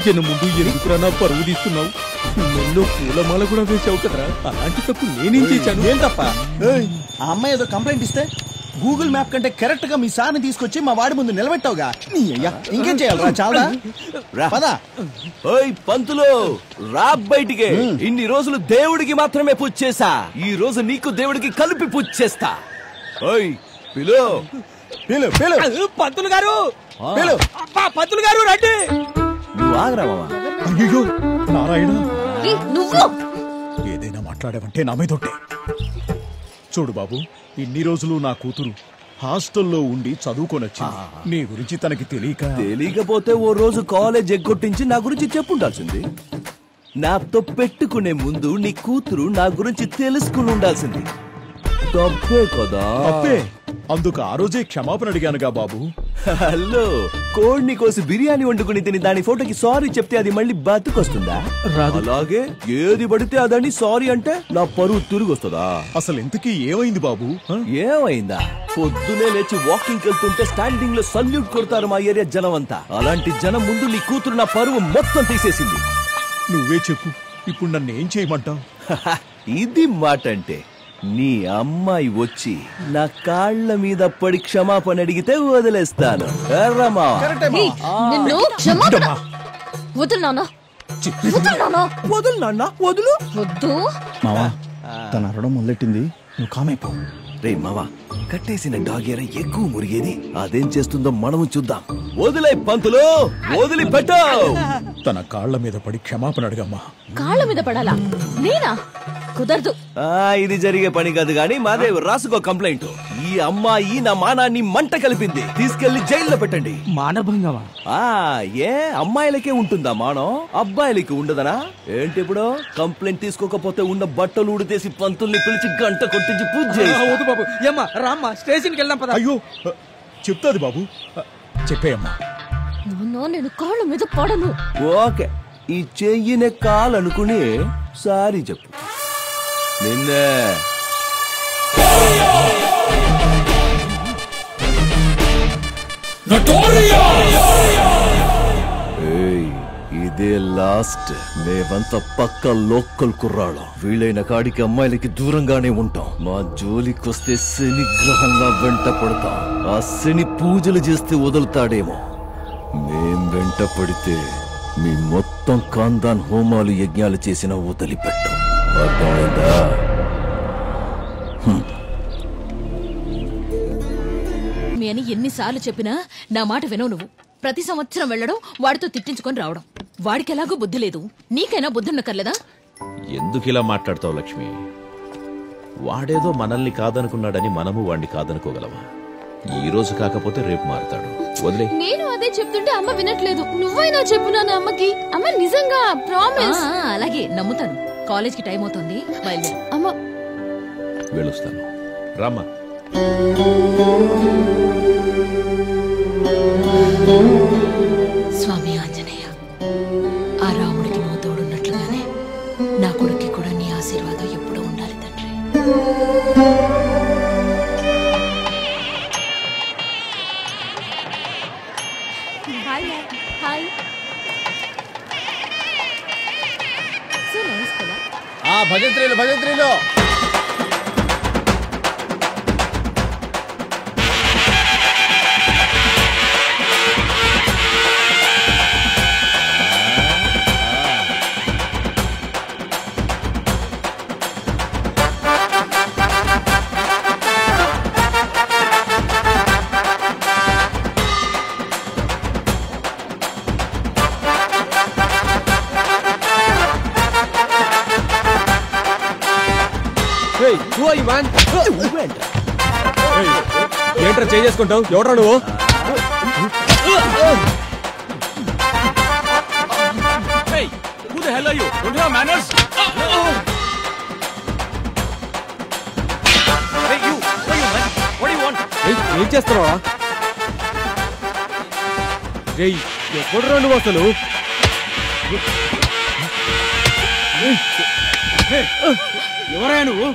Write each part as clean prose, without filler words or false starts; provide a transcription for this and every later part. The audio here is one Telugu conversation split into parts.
జనం ముందు ఎందుకురా నా పరువు తీస్తున్నావు? నెల్లో పూలమాల కూడా వేసావు కదరా, అలాంటి తప్పు నేనేం చేశాను? ఏం తప్ప? ఆ అమ్మాయి ఏదో కంప్లైంట్ ఇస్తే గూగుల్ మ్యాప్ కంటే కరెక్ట్ గా మీ సార్ని తీసుకొచ్చి మా వాడి ముందు నిలబెట్టావుగా. నీ అయ్యా ఇంకేం చేయాలరా? చాలా పదా. ఓయ్ పంతులు, రా బయటికి. ఇన్ని రోజులు దేవుడికి మాత్రమే పూజ చేసా, ఈ రోజు నీకు దేవుడికి కలిపి పూజ చేస్తా. ఓయ్ పిలు పిలు పిలు. పంతులు గారు, పిలు. పంతులు గారు రండి. నువ్వు ఆగరా మావా. అయ్యో నారాయణ, నువ్వు ఏదైనా మాట్లాడావంటే నా మీద ఒట్టే. చూడు బాబు, ఇన్ని రోజులు నా కూతురు హాస్టల్లో ఉండి చదువుకొనొచ్చింది. నీ గురించి తనకి తెలియకపోతే ఓ రోజు కాలేజ్ ఎగ్గొట్టించి నా గురించి చెప్పుండాల్సింది. నాతో పెట్టుకునే ముందు నీ కూతురు నా గురించి తెలుసుకుని ఉండాల్సింది. తప్పే కదా? తప్పే. అందుకు ఆ రోజే క్షమాపణ అడిగానుగా బాబు. హలో, కోడిని కోసి బిర్యానీ వండుకుని తిని దాని ఫోటోకి సారీ చెప్తే అది మళ్ళీ బతుకొస్తుందా? అలాగే ఏది పడితే అదని సారీ అంటే నా పరువు తిరిగి వస్తుందా? అసలు ఇంతకీ ఏమైంది బాబు? ఏమైందా? పొద్దునే లేచి వాకింగ్ వెళ్తుంటే స్టాండింగ్ లో సల్యూట్ కొడతారు మా ఏరియా జనం అంతా. అలాంటి జనం ముందు నీ కూతురు నా పరువు మొత్తం తీసేసింది. నువ్వే చెప్పు, ఇప్పుడు నన్ను ఏం చేయమంటావు? ఇది మాట అంటే, నీ అమ్మాయి వచ్చి నా కాళ్ల మీద పడి క్షమాపణ అడిగితే వదిలేస్తాను. వద్దు మావా, తన అరవడం మొదలెట్టింది, నువ్వు కామైపో. రే మావా, కట్టేసిన డాగేర ఎక్కువ మురిగేది, అదేం చేస్తుందో మనము చూద్దాం. వదిలే పంతులు, వదిలిపెట్టు. తన కాళ్ల మీద పడి క్షమాపణ అడగమ్మా. కాళ్ళ మీద పడాలా? నేనా? కుదరదు. ఇది జరిగే పని కాదు గాని మాదే రాసుకో కంప్లైంట్. ఈ అమ్మాయి నా మానాన్ని మంట కలిపింది, తీసుకెళ్లి జైల్లో పెట్టండి. మానభంగమా? ఏ అమ్మాయిలకే ఉంటుందా మానం, అబ్బాయిలకి ఉండదనా ఏంటి? ఇప్పుడు కంప్లైంట్ తీసుకోకపోతే ఉన్న బట్టలు ఉడితేసి పంతుల్ని పిలిచి గంట కొట్టించి పూజ చేయి. బాబు ఏమ్మా రామ్మా, స్టేషన్కి వెళ్దాం పద. అయ్యో చెప్తాది బాబు, చెప్పేయమ్మా. నేను కాళ్ళ మీద పడను. ఓకే, ఈ చెయ్యినే కాలనుకుని సారీ చెప్పు. నిన్నే ఇదే లాస్ట్. మేమంతా పక్క లోకల్ కుర్రాళ్ళం. వీలైన కాడికి అమ్మాయిలకి దూరంగానే ఉంటాం. మా జోలికొస్తే శని గ్రహంగా వెంట పడతాం. ఆ శని పూజలు చేస్తే వదులుతాడేమో. మేం వెంట పడితే మీ మొత్తం ఖాందాన్ హోమాలు యజ్ఞాలు చేసిన వదిలిపెట్టాం. అర్థమైందా? మీ అని ఎన్నిసార్లు చెప్పినా నా మాట వినవు నువ్వు. ప్రతి సంవత్సరం వెళ్ళడం, వాడితో తిట్టించుకొని రావడం. వాడికి ఎలాగో బుద్ధి లేదు, నీకైనా బుద్ధి ఉండక్కర్లేదా? ఎందుకు ఇలా మాట్లాడతావు లక్ష్మి? వాడేదో మనల్ని కాదనుకున్నాడని మనము వాడిని కాదనుకోగలమా? ఈ రోజు కాకపోతే రేపు మారుతాడు. వదిలే. నేను అదే చెప్తుంటే అమ్మ వినట్లేదు. నువ్వైనా చెప్పు నాన్న అమ్మకి. అమ్మ నిజంగా ప్రామిస్. అలాగే నమ్ముతాను. కాలేజ్కి టైం అవుతుంది, బయలుదేరు. అమ్మ వెళ్ళొస్తాను. రామ్మా. స్వామి ఆంజనేయ, ఆ రాముడికి నువ్వు తోడున్నట్లుగానే నా కొడుక్కి కూడా నీ ఆశీర్వాదం ఎప్పుడూ ఉండాలి తండ్రి. హాయ్. సో నైస్ కదా. భజంత్రీలు భజంత్రీలు. ఏంట్రా చేసుకుంటావు? ఎవడ్రా నువ్వు? ఏం చేస్తున్నావా? ఎప్పుడురా నువ్వు అసలు? ఎవరా నువ్వు?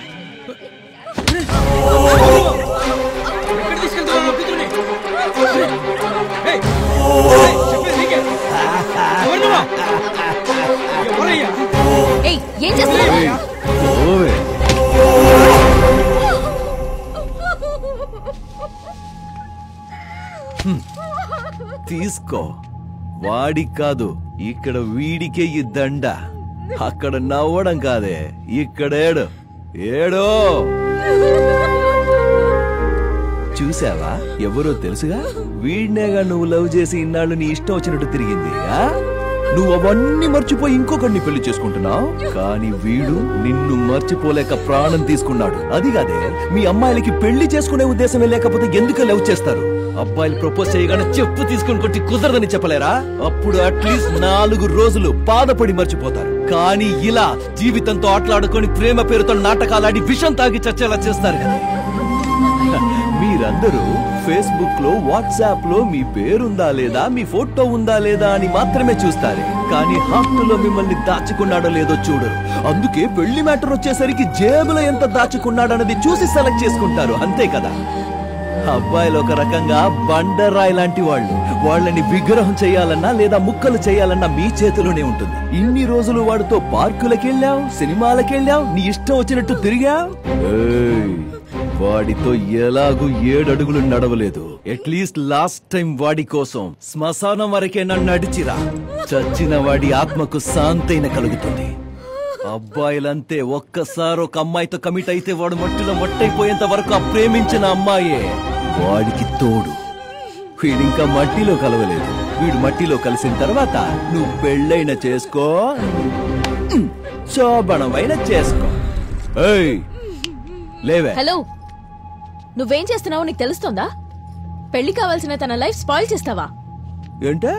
ఎక్కడ తీసుకెళ్తున్నావు? ఏయ్, ఏం చేస్తున్నావు? ఓవే. తీసుకో. వాడికి కాదు, ఇక్కడ వీడికే ఈ దండ. అక్కడ నవ్వడం కాదే, ఇక్కడ ఏడు ఏడో. చూసావా, ఎవరో తెలుసుగా? వీడినేగా నువ్వు లవ్ చేసి ఇన్నాళ్ళు నీ ఇష్టం వచ్చినట్టు తిరిగింది. నువ్వు అవన్నీ మర్చిపోయి ఇంకొకరిని పెళ్లి చేసుకుంటున్నావు. కానీ వీడు నిన్ను మర్చిపోలేక ప్రాణం తీసుకున్నాడు. అది కాదే, మీ అమ్మాయిలకి పెళ్లి చేసుకునే ఉద్దేశమే లేకపోతే ఎందుకు లవ్ చేస్తారు? అబ్బాయిలు ప్రపోజ్ చేయగానే చెప్పు తీసుకుని కొట్టి కుదరదని చెప్పలేరా? అప్పుడు అట్లీస్ట్ 4 రోజులు బాధపడి మర్చిపోతారు. కానీ ఇలా జీవితంతో ఆటలాడుకొని ప్రేమ పేరుతో నాటకాలాడి విషం తాగి చచ్చేలా చేస్తారు కదా. మీరందరూ ఫేస్బుక్ లో, వాట్సాప్ లో మీ పేరుందా లేదా, మీ ఫోటో ఉందా లేదా అని మాత్రమే చూస్తారే. కానీ హార్ట్లో మిమ్మల్ని దాచుకున్నాడో లేదో చూడరు. అందుకే పెళ్లి మ్యాటర్ వచ్చేసరికి జేబులో ఎంత దాచుకున్నాడన్నది చూసి సెలెక్ట్ చేసుకుంటారు. అంతే కదా. అబ్బాయిలు ఒక రకంగా బండరాయి లాంటి వాళ్ళు. వాళ్ళని విగ్రహం చేయాలన్నా లేదా ముక్కలు చేయాలన్నా మీ చేతిలోనే ఉంటుంది. ఇన్ని రోజులు వాడితో పార్కులకెళ్ళావు, సినిమాలకెళ్ళావు, నీ ఇష్టం వచ్చినట్టు తిరిగావు. వాడితో ఎలాగూ 7 అడుగులు నడవలేదు. అట్లీస్ట్ లాస్ట్ టైం వాడి కోసం శ్మశానం వరకే నన్ను నడిచిరా. చచ్చిన వాడి ఆత్మకు శాంతైన కలుగుతుంది. అబ్బాయిలంతే, ఒక్కసారి ఒక అమ్మాయితో కమిట్ అయితే వాడు మట్టిలో మట్టయిపోయేంత వరకు ఆ ప్రేమించిన అమ్మాయే వాడికి తోడు. వీడింకా మట్టిలో కలవలేదు. వీడు మట్టిలో కలిసిన తర్వాత నువ్వు పెళ్ళైన చేసుకో, శోభనమైన చేసుకో. లేవే. హలో, నువ్వేం చేస్తున్నావో నీకు తెలుస్తోందా? పెళ్లి కావాల్సిన తన లైఫ్ స్పాయిల్ చేస్తావా? ఏంటే,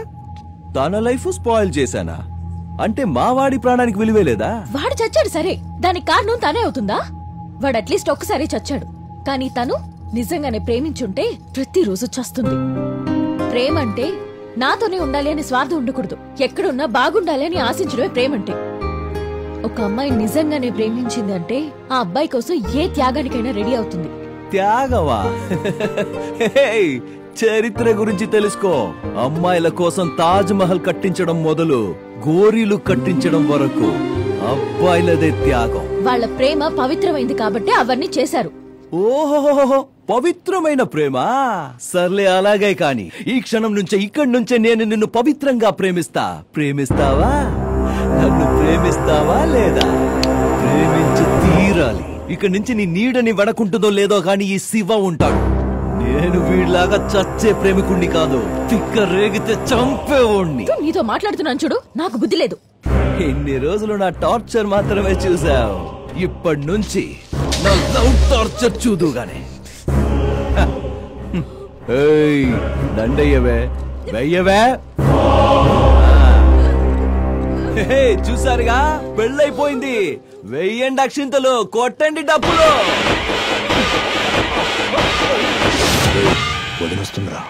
తన లైఫ్ స్పాయిల్ చేశానా? అంటే మా వాడి ప్రాణానికి విలువే లేదా? వాడు చచ్చాడు సరే, దానికి కారణం తనే అవుతుందా? వాడు అట్లీస్ట్ ఒక్కసారి చచ్చాడు. కానీ తను నిజంగానే ప్రేమించుంటే ప్రతిరోజు చస్తుంది. ప్రేమ అంటే నాతోనే ఉండాలి అని స్వార్థం ఉండకూడదు. ఎక్కడున్నా బాగుండాలి అని ఆశించడమే ప్రేమంటే. ఒక అమ్మాయి నిజంగానే ప్రేమించిందంటే ఆ అబ్బాయి కోసం ఏ త్యాగానికైనా రెడీ అవుతుంది. త్యాగవా? చరిత్ర గురించి తెలుసుకో. అమ్మాయిల కోసం తాజ్ మహల్ కట్టించడం మొదలు గోరీలు కట్టించడం వరకు అబ్బాయిలదే త్యాగం. వాళ్ళ ప్రేమ పవిత్రమైంది కాబట్టి అవన్నీ చేశారు. ఓహో, పవిత్రమైన ప్రేమ. సర్లే, అలాగే. కాని ఈ క్షణం నుంచే, ఇక్కడి నుంచే నేను నిన్ను పవిత్రంగా ప్రేమిస్తా. ప్రేమిస్తావా? నన్ను ప్రేమిస్తావా లేదా? ప్రేమించి తీరాలి. ఇక్కడి నుంచి నీ నీడని వడకుంటుందో లేదో గాని ఈ శివ ఉంటాడు. నేను వీడిలాగా చచ్చే ప్రేమికుణ్ణి కాదు, తిక్క రేగితే చంపేవాణ్ణి. నీతో మాట్లాడుతున్నాను చూడు, నాకు బుద్ధి లేదు. ఇన్ని రోజులు నా టార్చర్ మాత్రమే చూసావు. ఇప్పటి నుంచి నా లవ్ టార్చర్ చూదుగానే. దండయ్యవే, వెయ్యవే. చూసారుగా, పెళ్ళైపోయింది. వెయ్యండి అక్షింతలు, కొట్టండి డబ్బులు. వదిలేస్తుందిరా.